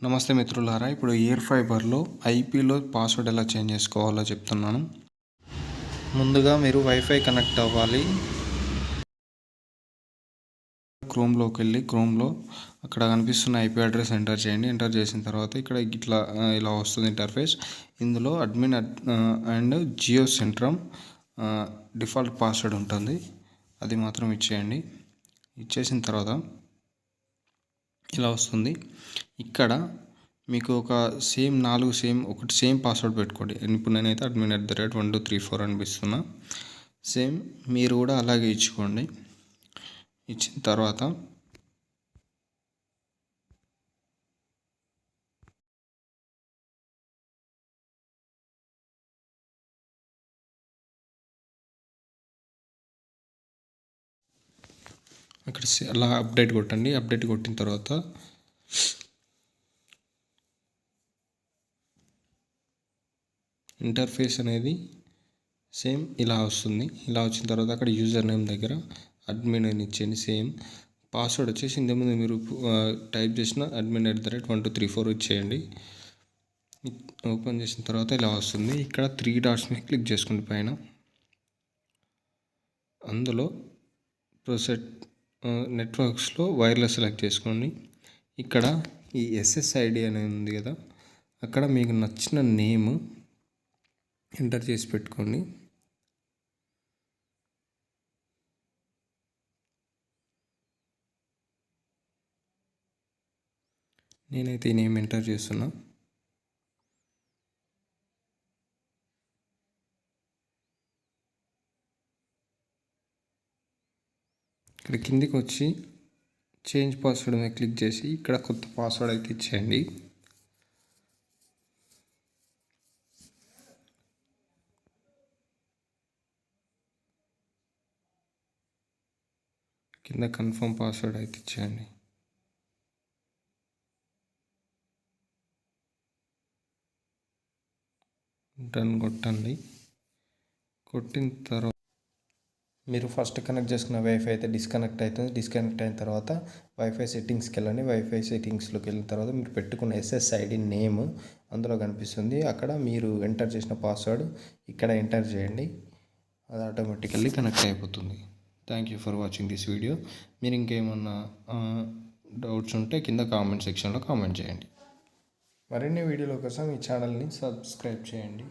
నమస్తే మిత్రులారా, ఇప్పుడు ఎయిర్ ఫైబర్లో ఐపీలో పాస్వర్డ్ ఎలా చేంజ్ చేసుకోవాలో చెప్తున్నాను. ముందుగా మీరు వైఫై కనెక్ట్ అవ్వాలి. క్రోమ్లోకి వెళ్ళి క్రోమ్లో అక్కడ కనిపిస్తున్న ఐపీ అడ్రస్ ఎంటర్ చేయండి. ఎంటర్ చేసిన తర్వాత ఇక్కడ ఇలా వస్తుంది ఇంటర్ఫేస్. ఇందులో admin and Jio Centrum default password ఉంటుంది, అది మాత్రం ఇచ్చేయండి. ఇచ్చేసిన తర్వాత ఇలా వస్తుంది. ఇక్కడ మీకు ఒక ఒకటి సేమ్ పాస్వర్డ్ పెట్టుకోండి. ఇప్పుడు నేనైతే admin@123 అనిపిస్తున్నా. సేమ్ మీరు కూడా అలాగే ఇచ్చుకోండి. ఇచ్చిన తర్వాత అక్కడ అలా అప్డేట్ కొట్టండి. అప్డేట్ కొట్టిన తర్వాత ఇంటర్ఫేస్ అనేది సేమ్ ఇలా వస్తుంది. ఇలా వచ్చిన తర్వాత అక్కడ యూజర్ నేమ్ దగ్గర అడ్మిన్ అని ఇచ్చేయండి. సేమ్ పాస్వర్డ్ వచ్చేసి ఇంతకుముందు మీరు టైప్ చేసిన admin@123 ఇచ్చేయండి. ఓపెన్ చేసిన తర్వాత ఇలా వస్తుంది. ఇక్కడ 3 డాట్స్ మీద క్లిక్ చేసుకోండి పైన. అందులో ప్రొసెట్ నెట్వర్క్స్లో వైర్లెస్ సెలెక్ట్ చేసుకోండి. ఇక్కడ ఈ SSID అనేది ఉంది కదా, అక్కడ మీకు నచ్చిన నేమ్ ఎంటర్ చేసి పెట్టుకోండి. నేనైతే ఈ నేమ్ ఎంటర్ చేస్తున్నా. ఇక్కడ కిందికి వచ్చి చేంజ్ పాస్వర్డ్ మీద క్లిక్ చేసి ఇక్కడ కొత్త పాస్వర్డ్ అయితే ఇచ్చేయండి. కింద కన్ఫర్మ్ పాస్వర్డ్ అయితే ఇచ్చేయండి. డన్ కొట్టండి. కొట్టిన తర్వాత మీరు ఫస్ట్ కనెక్ట్ చేసుకున్న వైఫై అయితే డిస్కనెక్ట్ అవుతుంది. డిస్కనెక్ట్ అయిన తర్వాత వైఫై సెట్టింగ్స్కి వెళ్ళండి. వైఫై సెట్టింగ్స్లోకి వెళ్ళిన తర్వాత మీరు పెట్టుకున్న SSID నేమ్ అందులో కనిపిస్తుంది. అక్కడ మీరు ఎంటర్ చేసిన పాస్వర్డ్ ఇక్కడ ఎంటర్ చేయండి. అది ఆటోమేటికల్లీ కనెక్ట్ అయిపోతుంది. Thank you for watching this video. మీరు ఇంకేమన్నా డౌట్స్ ఉంటే కింద కామెంట్ సెక్షన్లో కామెంట్ చేయండి. మరిన్ని వీడియోల కోసం ఈ ఛానల్ని సబ్స్క్రైబ్ చేయండి.